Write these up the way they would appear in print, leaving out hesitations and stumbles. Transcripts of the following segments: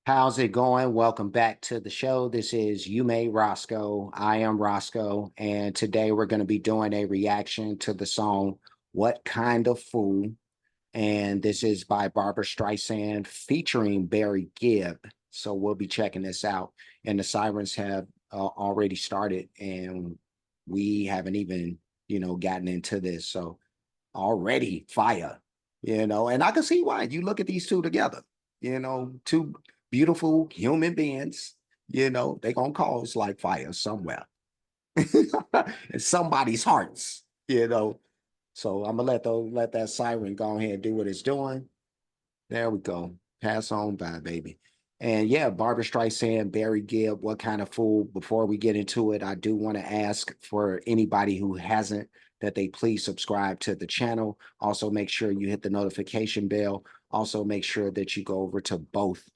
How's it going? Welcome back to the show. This is You Made Roscoe. I am Roscoe, and today we're going to be doing a reaction to the song What Kind of Fool? And this is by Barbra Streisand featuring Barry Gibb. So we'll be checking this out. And the sirens have already started, and we haven't even, gotten into this. So already fire, and I can see why. You look at these two together, two beautiful human beings, they gonna cause like fire somewhere in somebody's hearts, So I'm gonna let that siren go ahead and do what it's doing. There we go. Pass on by, baby. And yeah, Barbra Streisand, Barry Gibb, What Kind of Fool? Before we get into it, I do want to ask for anybody who hasn't that they please subscribe to the channel. Also, make sure you hit the notification bell. Also, make sure that you go over to both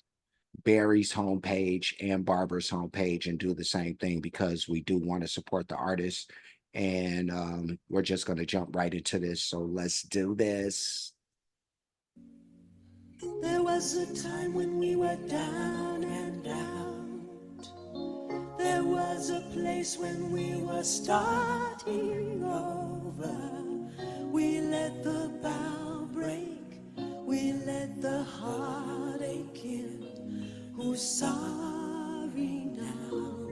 Barry's homepage and Barbara's homepage and do the same thing because we do want to support the artists. And we're just going to jump right into this. So let's do this. There was a time when we were down and out. There was a place when we were starting over. We let the bow break, we let the heartache in. Who's sorry now?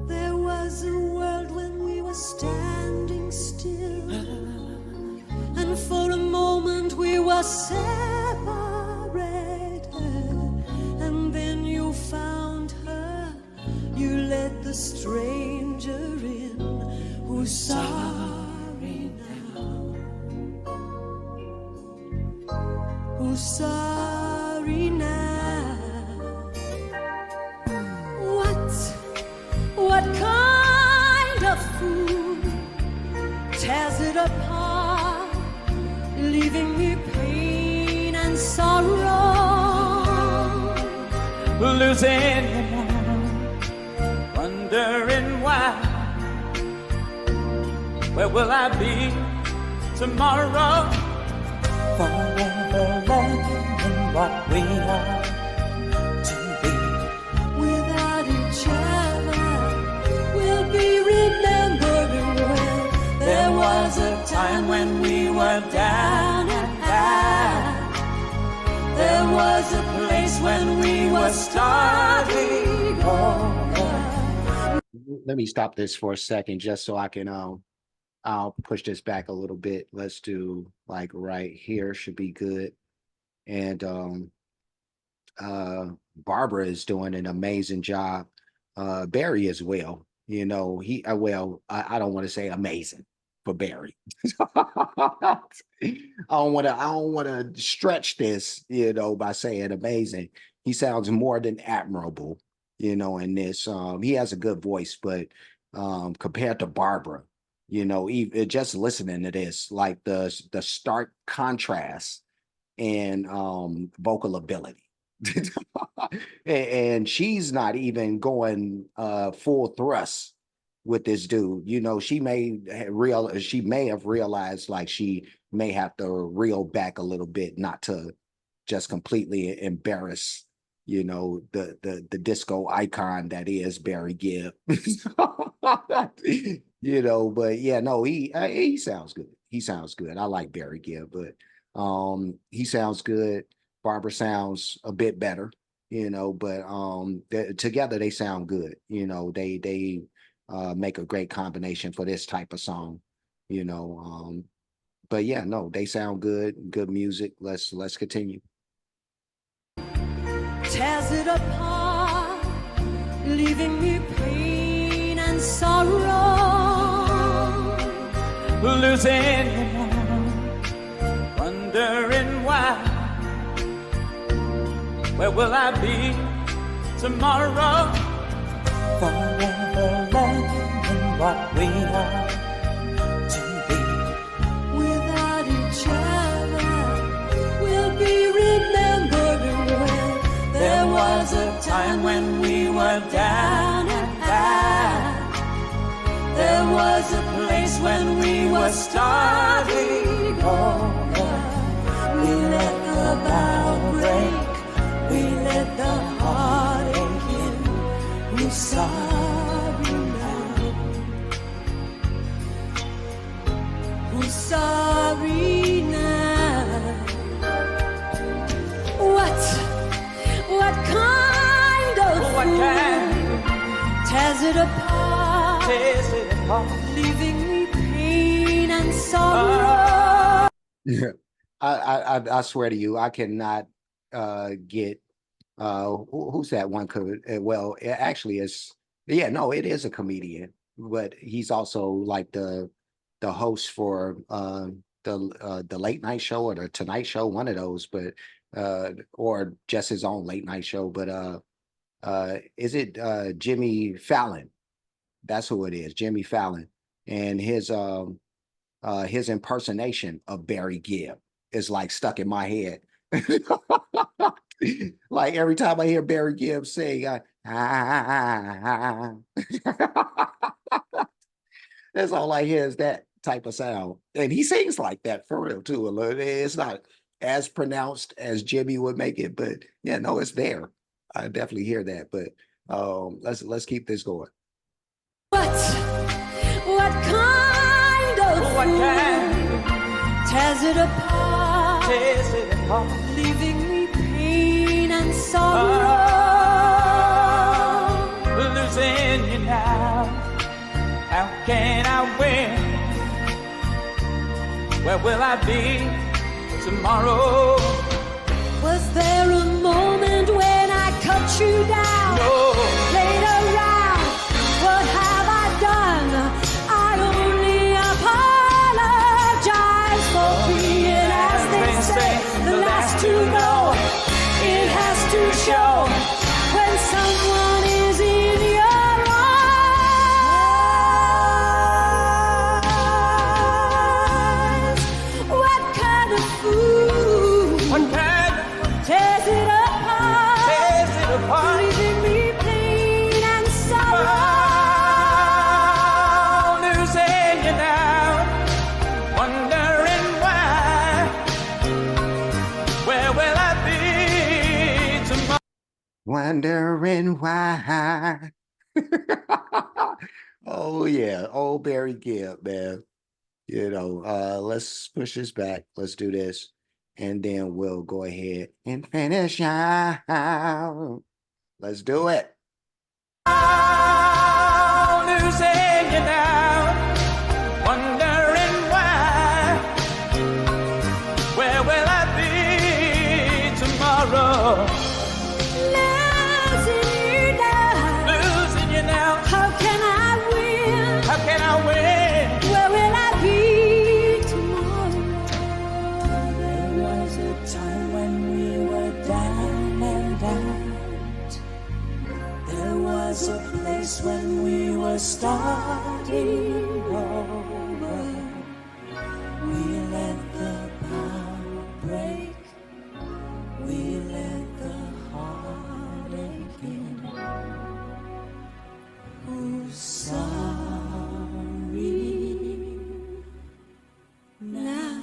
There was a world when we were standing still, and for a moment we were separated. And then you found her, you let the stranger in. Who's sorry now? Who's sorry now? What kind of fool tears it apart, leaving me pain and sorrow? Losing your mind, wondering why. Where will I be tomorrow? Forever learning what we are to be. Without each other, we'll be remembering when There was a time when we were down and out. There was a place when we were starting over. Let me stop this for a second just so I can I'll push this back a little bit. Let's do like right here should be good. And Barbara is doing an amazing job. Barry as well. He I don't want to say amazing for Barry. I don't want to stretch this, by saying amazing. He sounds more than admirable, in this. He has a good voice, but compared to Barbara, even just listening to this, like the stark contrast and vocal ability. And she's not even going full thrust with this dude. She may have realized like she may have to reel back a little bit, not to just completely embarrass the disco icon that is Barry Gibb. But yeah, no, he sounds good. He sounds good. I like Barry Gibb, but he sounds good. Barbara sounds a bit better, but together they sound good. They make a great combination for this type of song, but yeah, no, they sound good. Good music. Let's continue. tears it apart, leaving me pain and sorrow. Losing your mind, wondering why. Where will I be tomorrow? Forever learning what we are to be. Without each other, we'll be remembering when There was a time when we were down and out. There was a place when we were starting over. we let the bow break. it apart, tears it apart, leaving me pain and sorrow. Yeah. I swear to you, I cannot get who's that one well, it actually is, yeah, no, it is a comedian, but he's also like the host for the late night show or the Tonight Show, one of those, but or just his own late night show. But is it Jimmy Fallon? That's who it is, Jimmy Fallon. And his impersonation of Barry Gibb is like stuck in my head. Like every time I hear Barry Gibb sing, that's all I hear is that type of sound. And he sings like that for real too. It's not as pronounced as Jimmy would make it, but yeah, no, it's there. I definitely hear that. But let's keep this going. What kind of what fool kind tears it apart, tears it apart, leaving me pain and sorrow. losing you now. How can I win? Where will I be tomorrow? Was there a moment when I cut you down? No. Played around. What have I done? I only apologize for being, as they say, the last to know. It has to show when someone is in your eyes. What kind of fool What kind tears it apart, tears it apart, leaving me pain and sorrow? losing you now, wondering why. Where will I be tomorrow? Wondering why. Oh yeah, old Barry Gibb, man. Let's push this back. Let's do this. And then we'll go ahead and finish out. Let's do it. Losing you now, wondering why. Where will I be tomorrow? Losing you now, Losing you now, how can I win? how can I win? Where will I be tomorrow? There was a time when we were down and out. There was a place when we were starting over. We let the power break. We let the heartache in. Who's sorry now?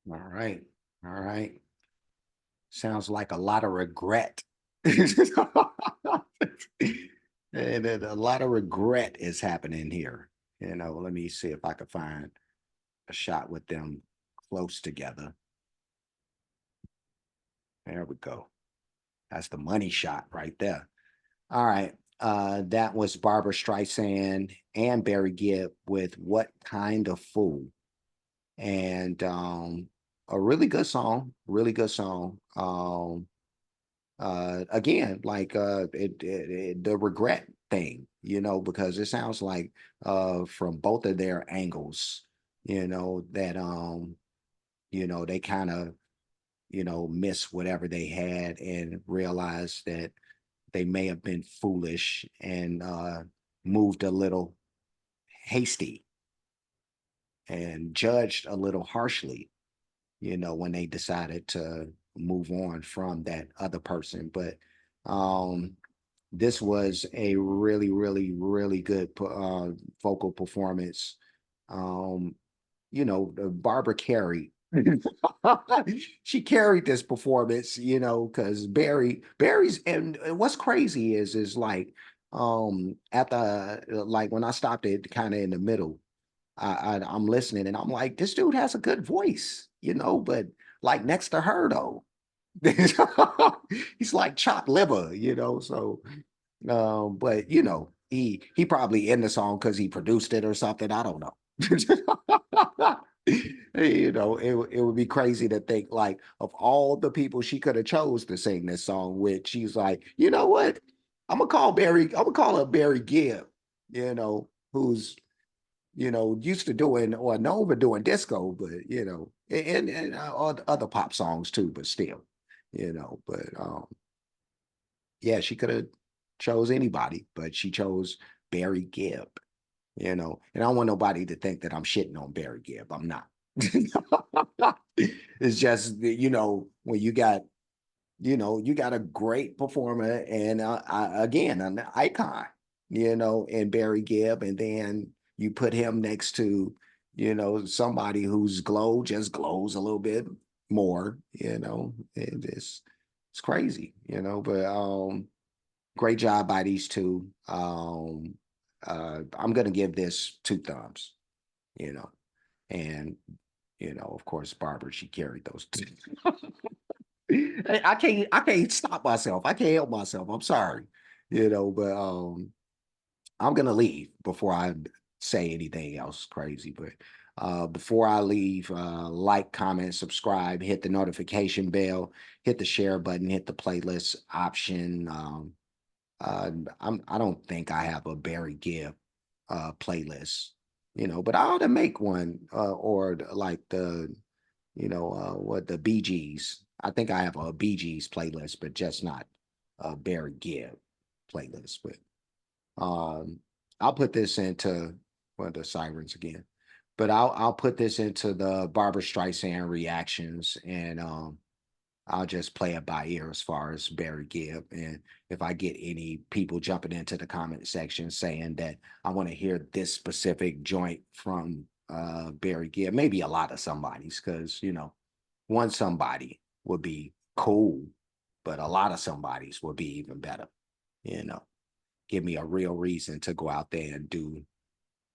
All right. All right. Sounds like a lot of regret. And then a lot of regret is happening here. Let me see if I can find a shot with them close together. There we go. That's the money shot right there. All right. That was Barbra Streisand and Barry Gibb with What Kind of Fool? And a really good song, really good song. Again, like the regret thing, because it sounds like from both of their angles, that they kind of miss whatever they had and realize that they may have been foolish and moved a little hasty and judged a little harshly, when they decided to move on from that other person. But this was a really, really, really good vocal performance. Barbara carried. She carried this performance, because Barry's, and what's crazy is like at the like when I stopped it kind of in the middle, I'm listening and I'm like, this dude has a good voice, but like next to her though, He's like chopped liver, you know. So, but you know, he probably in the song because he produced it or something. I don't know. You know, it would be crazy to think like of all the people she could have chose to sing this song with, she's like, you know what? I'm gonna call her Barry Gibb, you know, who's used to doing or known for doing disco, but and other pop songs too, but still, but yeah, she could have chose anybody, but she chose Barry Gibb, and I don't want nobody to think that I'm shitting on Barry Gibb. I'm not. It's just when you got a great performer and again an icon, in Barry Gibb, and then you put him next to somebody whose glow just glows a little bit more, and it's crazy, but great job by these two. I'm gonna give this two thumbs, you know, and of course, Barbara, she carried those two. I can't stop myself. I can't help myself. I'm sorry. But I'm gonna leave before I say anything else crazy. But before I leave, like, comment, subscribe, hit the notification bell, hit the share button, hit the playlist option. I don't think I have a Barry Gibb playlist, but I ought to make one, like what the Bee Gees. I think I have a Bee Gees playlist, but just not a Barry Gibb playlist. But I'll put this into the sirens again. But I'll put this into the Barbara Streisand reactions, and I'll just play it by ear as far as Barry Gibb. And if I get any people jumping into the comment section saying that I want to hear this specific joint from Barry Gibb, maybe a lot of somebody's, because one somebody would be cool, but a lot of somebody's would be even better. Give me a real reason to go out there and do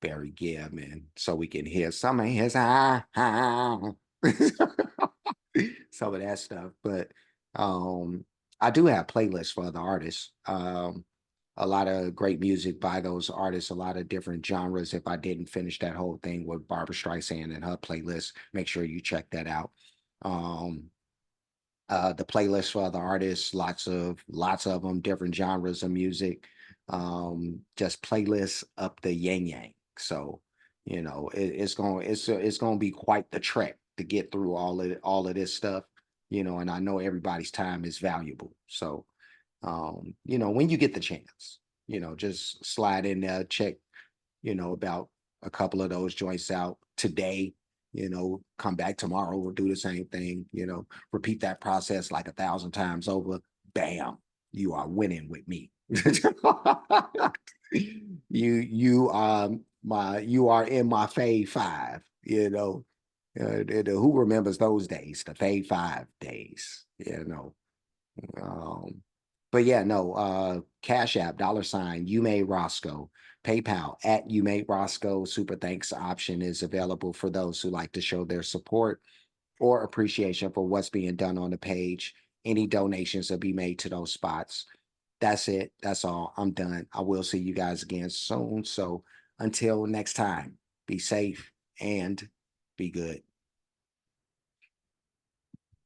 Barry Gibb, and so we can hear some of his some of that stuff. But I do have playlists for other artists. A lot of great music by those artists, a lot of different genres. If I didn't finish that whole thing with Barbra Streisand and her playlist, make sure you check that out. Um, the playlist for other artists, lots of them, different genres of music. Just playlists up the yang yang. So, it's gonna be quite the trek to get through all of this stuff, and I know everybody's time is valuable. So, when you get the chance, just slide in there, check, about a couple of those joints out today, come back tomorrow, we'll do the same thing, repeat that process like 1,000 times over. Bam, you are winning with me. You are in my fave five, who remembers those days, the fave 5 days, but yeah, no, Cash App, $ you made Roscoe, PayPal at you made Roscoe. Super thanks option is available for those who like to show their support or appreciation for what's being done on the page. Any donations will be made to those spots. That's it. That's all. I'm done. I will see you guys again soon. So until next time, be safe and be good.